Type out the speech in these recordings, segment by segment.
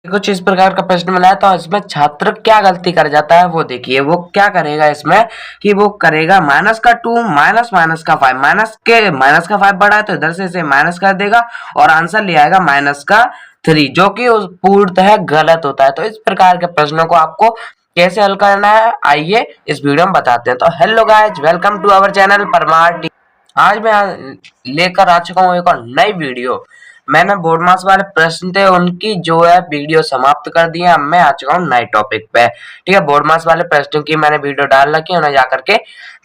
कुछ इस प्रकार का प्रश्न बनाया तो इसमें छात्र क्या गलती कर जाता है वो देखिए। वो क्या करेगा इसमें कि वो करेगा माइनस का 2 माइनस माइनस का 5, माइनस का 5 बड़ा है तो इधर से इसे माइनस कर देगा और आंसर ले आएगा माइनस का 3, जो कि पूर्णतः गलत होता है। तो इस प्रकार के प्रश्नों को आपको कैसे हल करना है आइए इस वीडियो में बताते हैं। तो hello guys, welcome to our channel Parmar T. आज मैं लेकर आ चुका हूँ एक और नई वीडियो। मैंने बोर्ड मास वाले प्रश्न थे उनकी जो है वीडियो समाप्त कर दी है। अब मैं आ चुका हूँ नए टॉपिक पे। ठीक है, बोर्ड मास वाले प्रश्नों की मैंने वीडियो डाल रखी है, उन्हें जाकर के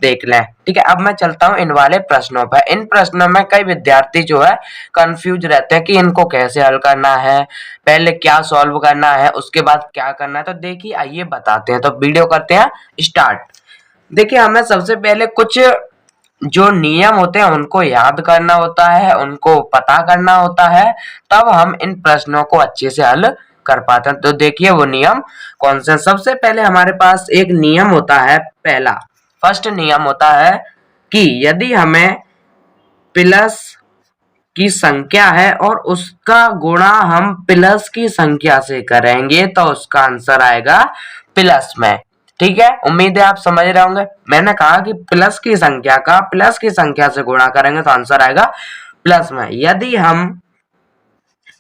देख लें। ठीक है, अब मैं चलता हूँ इन वाले प्रश्नों पे। इन प्रश्नों में कई विद्यार्थी जो है कंफ्यूज रहते हैं कि इनको कैसे हल करना है, पहले क्या सॉल्व करना है, उसके बाद क्या करना है। तो देखिए आइए बताते हैं। तो वीडियो करते हैं स्टार्ट। देखिए, हमें सबसे पहले कुछ जो नियम होते हैं उनको याद करना होता है, उनको पता करना होता है, तब हम इन प्रश्नों को अच्छे से हल कर पाते हैं। तो देखिए वो नियम कौन से हैं। सबसे पहले हमारे पास एक नियम होता है, पहला फर्स्ट नियम होता है कि यदि हमें प्लस की संख्या है और उसका गुणा हम प्लस की संख्या से करेंगे तो उसका आंसर आएगा प्लस में। ठीक है, उम्मीद है आप समझ रहे होंगे। मैंने कहा कि प्लस की संख्या का प्लस की संख्या से गुणा करेंगे तो आंसर आएगा प्लस में। यदि हम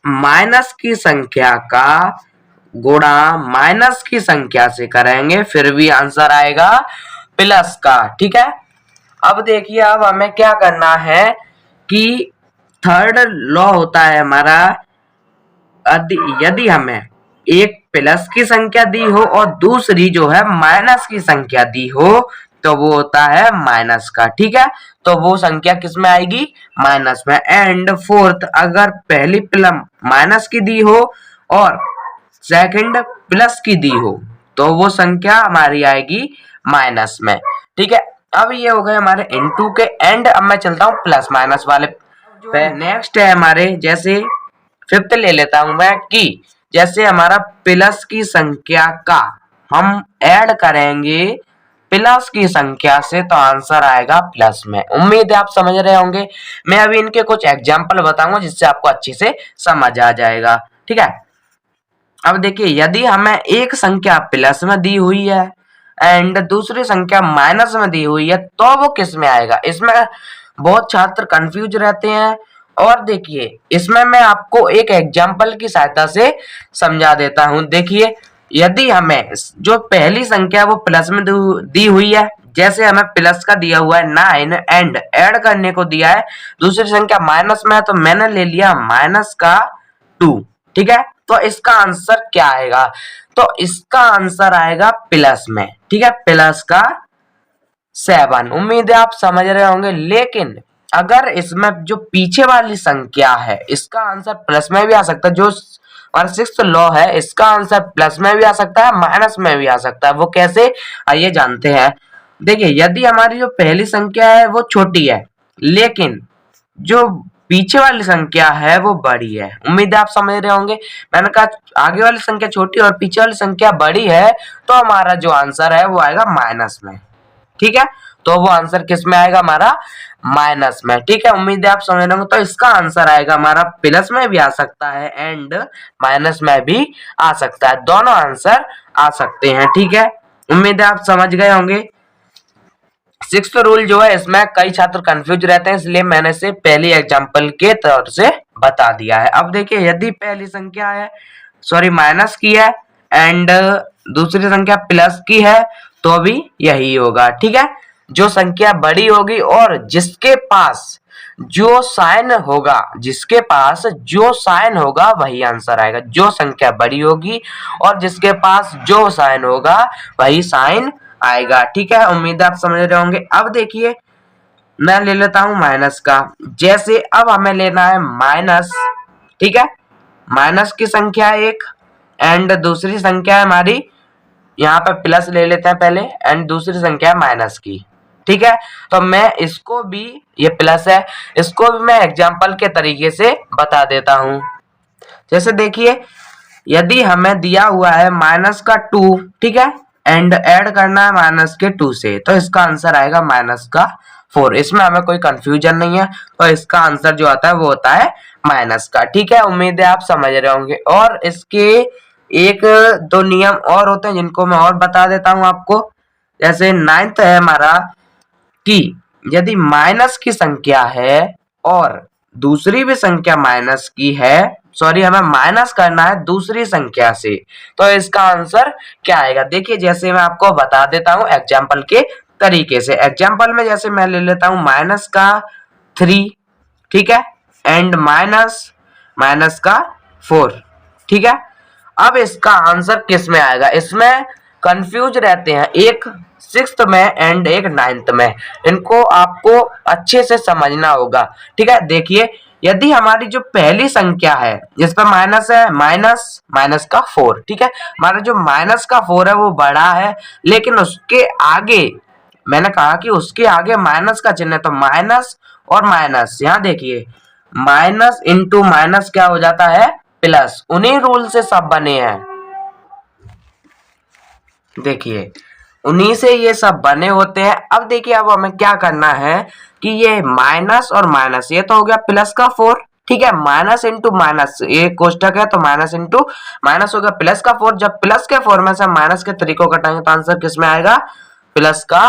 माइनस की संख्या का गुणा माइनस की संख्या से करेंगे फिर भी आंसर आएगा प्लस का। ठीक है, अब देखिए अब हमें क्या करना है कि थर्ड लॉ होता है हमारा, यदि हमें एक प्लस की संख्या दी हो और दूसरी जो है माइनस की संख्या दी हो तो वो होता है माइनस का। ठीक है, तो वो संख्या किस में आएगी, माइनस में। एंड फोर्थ, अगर पहली माइनस की दी हो और सेकंड प्लस की दी हो तो वो संख्या हमारी आएगी माइनस में। ठीक है, अब ये हो गए हमारे इनटू के एंड। अब मैं चलता हूँ प्लस माइनस वाले पे। नेक्स्ट है हमारे, जैसे फिफ्थ ले लेता हूं मैं कि जैसे हमारा प्लस की संख्या का हम ऐड करेंगे प्लस की संख्या से तो आंसर आएगा प्लस में। उम्मीद है आप समझ रहे होंगे। मैं अभी इनके कुछ एग्जांपल बताऊंगा जिससे आपको अच्छे से समझ आ जाएगा। ठीक है, अब देखिए यदि हमें एक संख्या प्लस में दी हुई है एंड दूसरी संख्या माइनस में दी हुई है तो वो किस में आएगा। इसमें बहुत छात्र कंफ्यूज रहते हैं और देखिए इसमें मैं आपको एक एग्जांपल की सहायता से समझा देता हूं। देखिए यदि हमें जो पहली संख्या वो प्लस में दी हुई है, जैसे हमें प्लस का दिया हुआ है 9 एंड ऐड करने को दिया है दूसरी संख्या माइनस में है तो मैंने ले लिया माइनस का 2। ठीक है, तो इसका आंसर क्या आएगा, तो इसका आंसर आएगा प्लस में। ठीक है, प्लस का 7। उम्मीद है आप समझ रहे होंगे। लेकिन अगर इसमें जो पीछे वाली संख्या है इसका आंसर प्लस में भी आ सकता है, जो हमारा सिक्स्थ लॉ है इसका आंसर प्लस में भी आ सकता है माइनस में भी आ सकता है। वो कैसे, आइए जानते हैं। देखिए यदि हमारी जो पहली संख्या है वो छोटी है लेकिन जो पीछे वाली संख्या है वो बड़ी है, उम्मीद है आप समझ रहे होंगे। मैंने कहा आगे वाली संख्या छोटी और पीछे वाली संख्या बड़ी है तो हमारा जो आंसर है वो आएगा माइनस में। ठीक है, तो वो आंसर किस में आएगा, हमारा माइनस में। ठीक है, उम्मीद है आप समझ रहे होंगे। तो इसका आंसर आएगा हमारा प्लस में भी आ सकता है एंड माइनस में भी आ सकता है, दोनों आंसर आ सकते हैं। ठीक है, उम्मीद है आप समझ गए होंगे। सिक्स्थ रूल जो है इसमें कई छात्र कंफ्यूज रहते हैं, इसलिए मैंने इसे पहली एग्जांपल के तौर से बता दिया है। अब देखिए यदि पहली संख्या है माइनस की है एंड दूसरी संख्या प्लस की है तो भी यही होगा। ठीक है, जो संख्या बड़ी होगी और जिसके पास जो साइन होगा वही आंसर आएगा। जो संख्या बड़ी होगी और जिसके पास जो साइन होगा वही साइन आएगा। ठीक है, उम्मीद आप समझ रहे होंगे। अब देखिए मैं ले लेता हूं माइनस का। जैसे अब हमें लेना है माइनस, ठीक है, माइनस की संख्या एक एंड दूसरी संख्या है हमारी, यहाँ पे प्लस ले लेते हैं पहले एंड दूसरी संख्या है माइनस की। ठीक है, तो मैं इसको भी, ये प्लस है, इसको भी मैं एग्जांपल के तरीके से बता देता हूं। जैसे देखिए यदि हमें दिया हुआ है माइनस का 2, ठीक है, एंड ऐड करना है माइनस के 2 से तो इसका आंसर आएगा माइनस का 4। इसमें हमें कोई कंफ्यूजन नहीं है, तो इसका आंसर जो आता है वो होता है माइनस का। ठीक है, उम्मीद है आप समझ रहे होंगे। और इसके एक दो नियम और होते हैं जिनको मैं और बता देता हूं आपको। जैसे 9th है हमारा कि यदि माइनस की संख्या है और दूसरी भी संख्या माइनस की है, सॉरी हमें माइनस करना है दूसरी संख्या से, तो इसका आंसर क्या आएगा। देखिए जैसे मैं आपको बता देता हूं एग्जाम्पल के तरीके से। एग्जाम्पल में जैसे मैं ले लेता हूं माइनस का 3, ठीक है, एंड माइनस माइनस का 4, ठीक है। अब इसका आंसर किस में आएगा, इसमें कंफ्यूज रहते हैं, एक 6th में एंड एक 9th में, इनको आपको अच्छे से समझना होगा, ठीक है। देखिए यदि हमारी जो पहली संख्या है जिसमें माइनस है, माइनस माइनस का 4, ठीक है, हमारा जो माइनस का 4 है वो बड़ा है, लेकिन उसके आगे मैंने कहा कि उसके आगे माइनस का चिन्ह है, तो माइनस और माइनस, यहाँ देखिए माइनस इंटू माइनस क्या हो जाता है, प्लस। उन्हीं रूल से सब बने हैं, देखिए उन्हीं से ये सब बने होते हैं। अब देखिए अब हमें क्या करना है कि ये माइनस और माइनस, ये तो हो गया प्लस का 4, ठीक है, माइनस इंटू माइनस, ये कोष्टक है तो माइनस इंटू माइनस हो गया प्लस का 4। जब प्लस के 4 में से माइनस के 3 को घटाएंगे तो आंसर किस में आएगा, प्लस का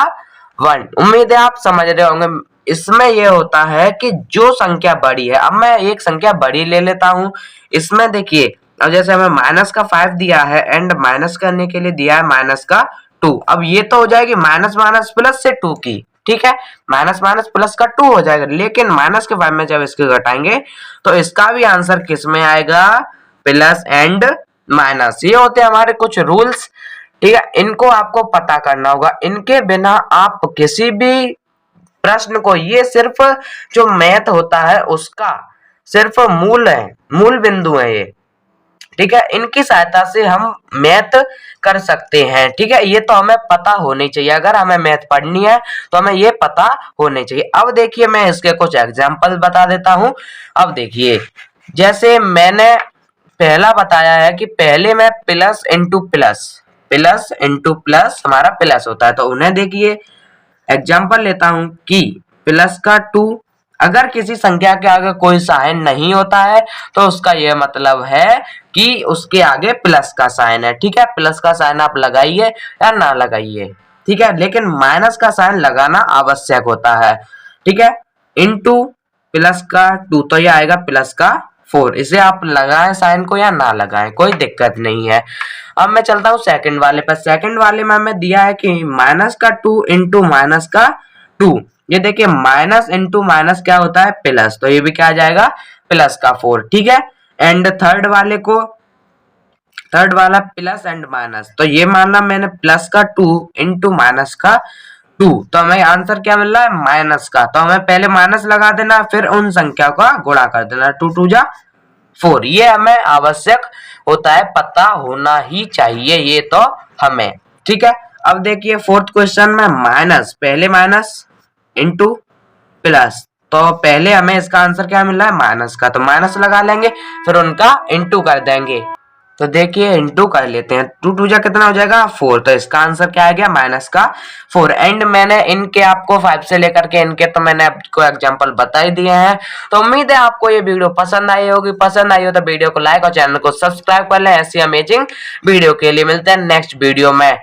1। उम्मीद है आप समझ रहे होंगे। इसमें ये होता है कि जो संख्या बड़ी है, अब मैं एक संख्या बड़ी ले लेता हूं, इसमें देखिए अब जैसे हमें माइनस का 5 दिया है एंड माइनस करने के लिए दिया है माइनस का 2, अब ये तो हो जाएगी माइनस माइनस प्लस से 2 की, ठीक है, माइनस माइनस प्लस का 2 हो जाएगा, लेकिन माइनस के 5 में जब इसके घटाएंगे तो इसका भी आंसर किस में आएगा, प्लस एंड माइनस। ये होते हैं हमारे कुछ रूल्स, ठीक है, इनको आपको पता करना होगा, इनके बिना आप किसी भी प्रश्न को, ये सिर्फ जो मैथ होता है उसका सिर्फ मूल है, मूल बिंदु है ये, ठीक है, इनकी सहायता से हम मैथ कर सकते हैं, ठीक है, ये तो हमें पता होनी चाहिए, अगर हमें मैथ पढ़नी है तो हमें ये पता होनी चाहिए। अब देखिए मैं इसके कुछ एग्जांपल बता देता हूं। अब देखिए जैसे मैंने पहला बताया है कि पहले में plus into plus, plus into plus हमारा प्लस होता है, तो उन्हें देखिए एग्जाम्पल लेता हूं कि प्लस का 2, अगर किसी संख्या के आगे कोई साइन नहीं होता है तो उसका यह मतलब है कि उसके आगे प्लस का साइन है, ठीक है, प्लस का साइन आप लगाइए या ना लगाइए, ठीक है, लेकिन माइनस का साइन लगाना आवश्यक होता है, ठीक है, इनटू प्लस का 2, तो ये आएगा प्लस का 4, इसे आप लगाएं साइन को या ना लगाएं कोई दिक्कत नहीं है। अब मैं चलता हूँ सेकंड वाले पर। सेकंड वाले में हमें दिया है कि माइनस का 2 इंटू माइनस का 2, ये देखिए माइनस इंटू माइनस क्या होता है, प्लस, तो ये भी क्या आ जाएगा, प्लस का 4, ठीक है। एंड थर्ड वाले को, थर्ड वाला प्लस एंड माइनस, तो ये मानना मैंने प्लस का 2 इंटू माइनस का 2, तो हमें आंसर क्या मिल रहा है, माइनस का, तो हमें पहले माइनस लगा देना फिर उन संख्या का गुणा कर देना, 2 2 जा 4, ये हमें आवश्यक होता है, पता होना ही चाहिए ये तो हमें, ठीक है। अब देखिए फोर्थ क्वेश्चन में माइनस, पहले माइनस इंटू प्लस, तो पहले हमें इसका आंसर क्या मिल रहा है, माइनस का, तो माइनस लगा लेंगे फिर उनका इंटू कर देंगे, तो देखिए इंटू कर लेते हैं, 2 2 जा कितना हो जाएगा 4, तो इसका आंसर क्या आ गया, माइनस का 4। एंड मैंने इनके आपको 5 से लेकर के इनके तो मैंने आपको एग्जांपल बता ही दिए हैं। तो उम्मीद है आपको ये वीडियो पसंद आई होगी, पसंद आई हो तो वीडियो को लाइक और चैनल को सब्सक्राइब कर लें। ऐसी अमेजिंग वीडियो के लिए मिलते हैं नेक्स्ट वीडियो में।